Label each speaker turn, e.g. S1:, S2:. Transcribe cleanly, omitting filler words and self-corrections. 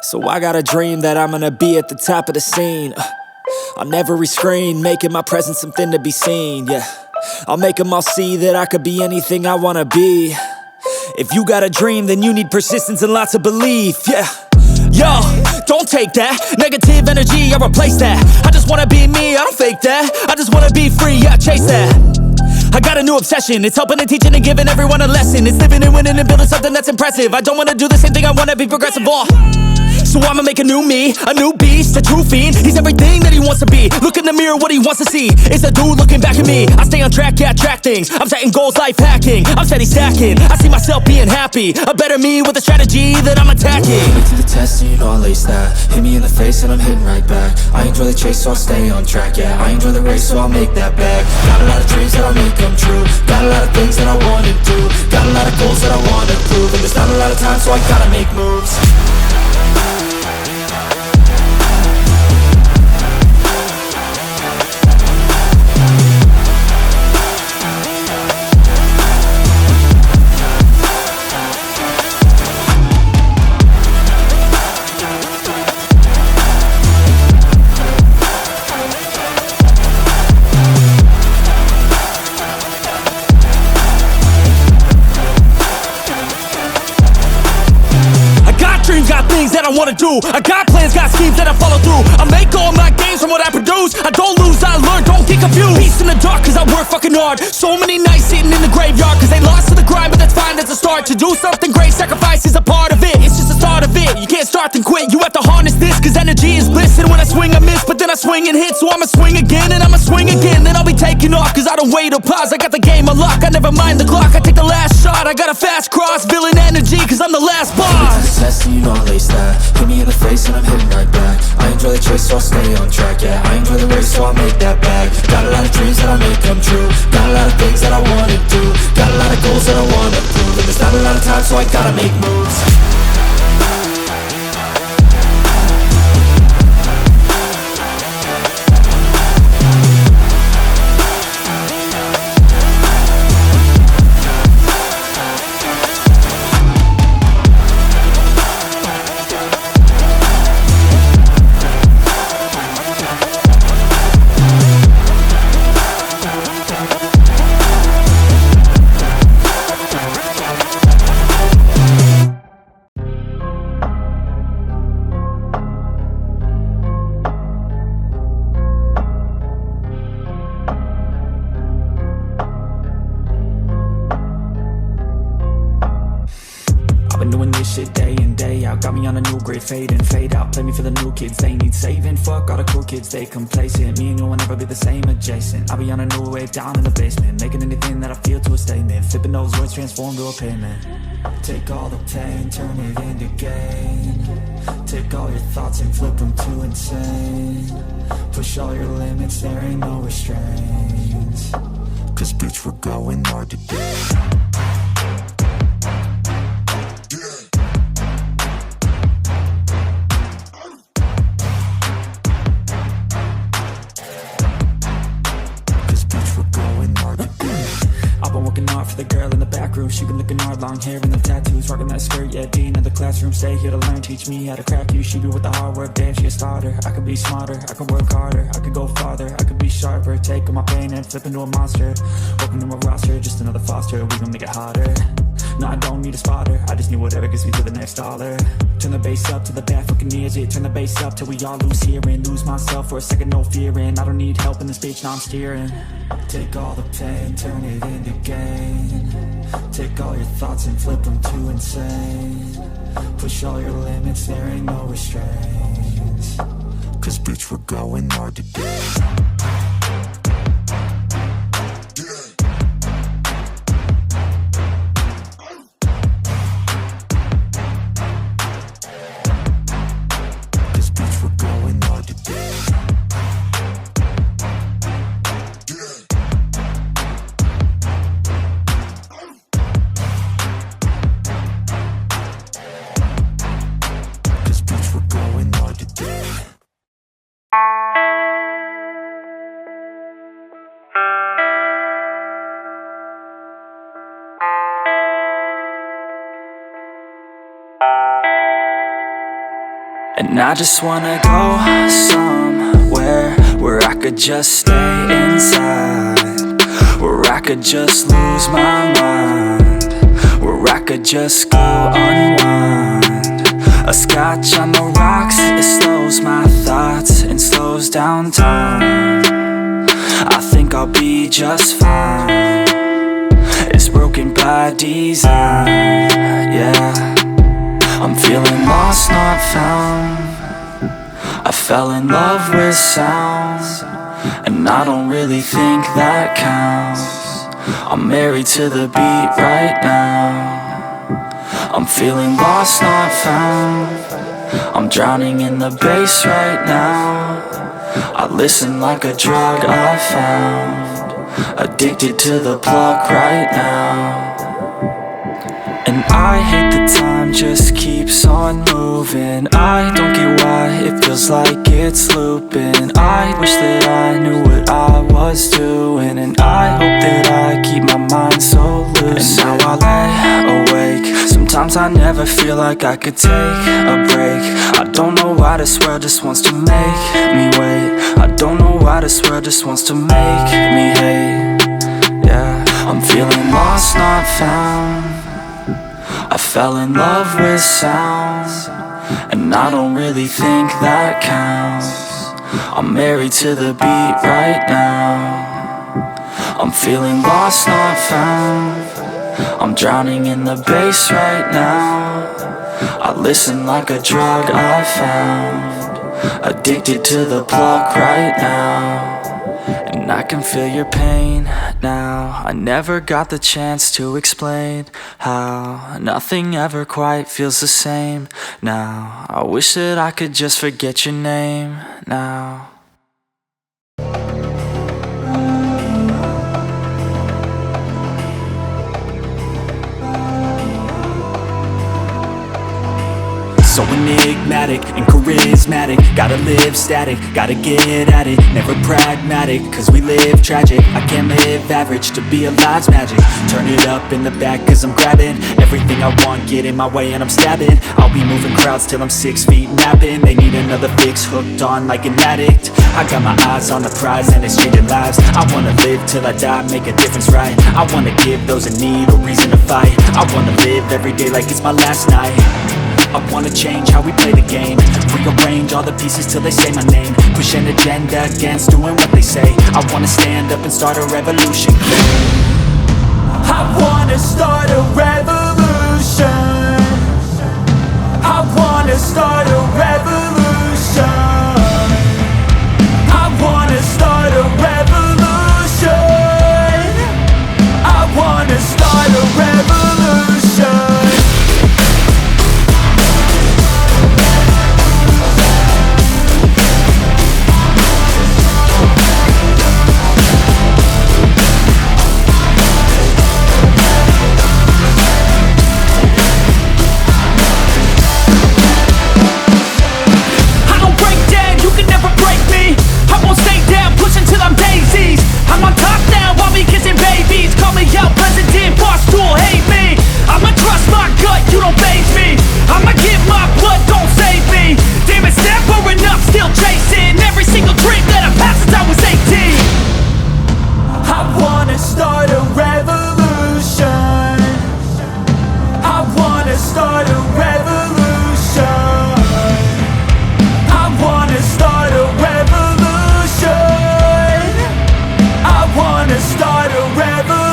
S1: So I got a dream that I'm gonna be at the top of the scene, on every screen, making my presence something to be seen, yeah. I'll make them all see that I could be anything I wanna be. If you got a dream, then you need persistence and lots of belief, yeah. Yo, don't take that negative energy, I replace that. I just wanna be me, I don't fake that. I just wanna be free, yeah, chase that. I got a new obsession, it's helping and teaching and giving everyone a lesson. It's living and winning and building something that's impressive. I don't wanna do the same thing, I wanna be progressive, so I'ma make a new me, a new beast, a true fiend. He's everything that he wants to be. Look in the mirror, what he wants to see is a dude looking back at me. I stay on track, yeah, track things. I'm setting goals, life hacking. I'm steady stacking. I see myself being happy. A better me with a strategy that I'm attacking.
S2: Put me to the test and you know I'll ace that. Hit me in the face and I'm hitting right back. I enjoy the chase so I'll stay on track, yeah. I enjoy the race so I'll make that bag. Got a lot of dreams that I'll make come true. Got a lot of things that I wanna do. Got a lot of goals that I wanna prove. And there's not a lot of time so I gotta make moves.
S1: That I wanna do, I got plans, got schemes that I follow through. I make all my gains from what I produce. I don't lose, I learn, don't get confused. Peace in the dark, cause I work fucking hard. So many nights sitting in the graveyard, cause they lost to the grind, but that's fine, that's a start. To do something great, sacrifice is a part of it. It's just the start of it, you can't start then quit. You have to harness this, cause energy is bliss. And when I swing I miss, but then I swing and hit. So I'ma swing again, and I'ma swing again. Then I'll be taking off, cause I don't wait or pause. I got the game unlocked, I never mind the clock. I take the last shot, I got a fast cross. Villain energy, cause I'm the last boss.
S2: Test and you know I'll ace that. Hit me in the face and I'm hitting right back. I enjoy the chase so I'll stay on track, yeah. I enjoy the race so I'll make that bag. Got a lot of dreams that I'll make come true. Got a lot of things that I wanna do. Got a lot of goals that I wanna prove. And there's not a lot of time so I gotta make moves.
S3: Doing this shit day in, day out. Got me on a new grid, fade in, fade out. Play me for the new kids, they need saving. Fuck all the cool kids, they complacent. Me and you will never be the same adjacent. I'll be on a new wave down in the basement, making anything that I feel to a statement. Flipping those words, transform to a payment. Take all the pain, turn it into gain. Take all your thoughts and flip them to insane. Push all your limits, there ain't no restraints.
S2: Cause bitch, we're going hard today.
S3: For the girl in the back room, she been looking hard, long hair and the tattoos, rocking that skirt, yeah, dean of the classroom, stay here to learn, teach me how to crack you. She be with the hard work, damn, she a starter. I could be smarter, I could work harder, I could go farther, I could be sharper, take all my pain and flip into a monster. Welcome to my roster, just another foster, we gon' make it harder. No, I don't need a spotter, I just need whatever gets me to the next dollar. Turn the bass up to the back fucking ears, it. Turn the bass up till we all lose hearing. Lose myself for a second, no fearing. I don't need help in the stage, now I'm steering. Take all the pain, turn it into gain. Take all your thoughts and flip them to insane. Push all your limits, there ain't no restraints.
S2: Cause bitch, we're going hard today.
S3: And I just wanna go somewhere where I could just stay inside, where I could just lose my mind, where I could just go unwind. A scotch on the rocks, it slows my thoughts and slows down time. I think I'll be just fine. It's broken by design, yeah. I'm feeling lost, not found. I fell in love with sound, and I don't really think that counts. I'm married to the beat right now. I'm feeling lost, not found. I'm drowning in the bass right now. I listen like a drug I found, addicted to the plug right now. And I hate the time just keeps on moving. I don't get why it feels like it's looping. I wish that I knew what I was doing, and I hope that I keep my mind so loose. And now I lay awake. Sometimes I never feel like I could take a break. I don't know why this world just wants to make me wait. I don't know why this world just wants to make me hate. Yeah, I'm feeling lost, not found. I fell in love with sound, and I don't really think that counts. I'm married to the beat right now. I'm feeling lost, not found. I'm drowning in the bass right now. I listen like a drug I found, addicted to the plug right now. And I can feel your pain now. I never got the chance to explain how nothing ever quite feels the same now. I wish that I could just forget your name now.
S1: So enigmatic and charismatic, gotta live static, gotta get at it, never pragmatic, cause we live tragic. I can't live average, to be alive's magic. Turn it up in the back cause I'm grabbing everything I want, get in my way and I'm stabbing. I'll be moving crowds till I'm 6 feet napping. They need another fix, hooked on like an addict. I got my eyes on the prize and it's changing lives. I wanna live till I die, make a difference right. I wanna give those in need a reason to fight. I wanna live every day like it's my last night. I wanna change how we play the game, rearrange all the pieces till they say my name, push an agenda against doing what they say. I wanna stand up and start a revolution. I wanna start a revolution. I wanna start a revolution. I wanna start a revolution. I wanna start a revolution. Start a revolution.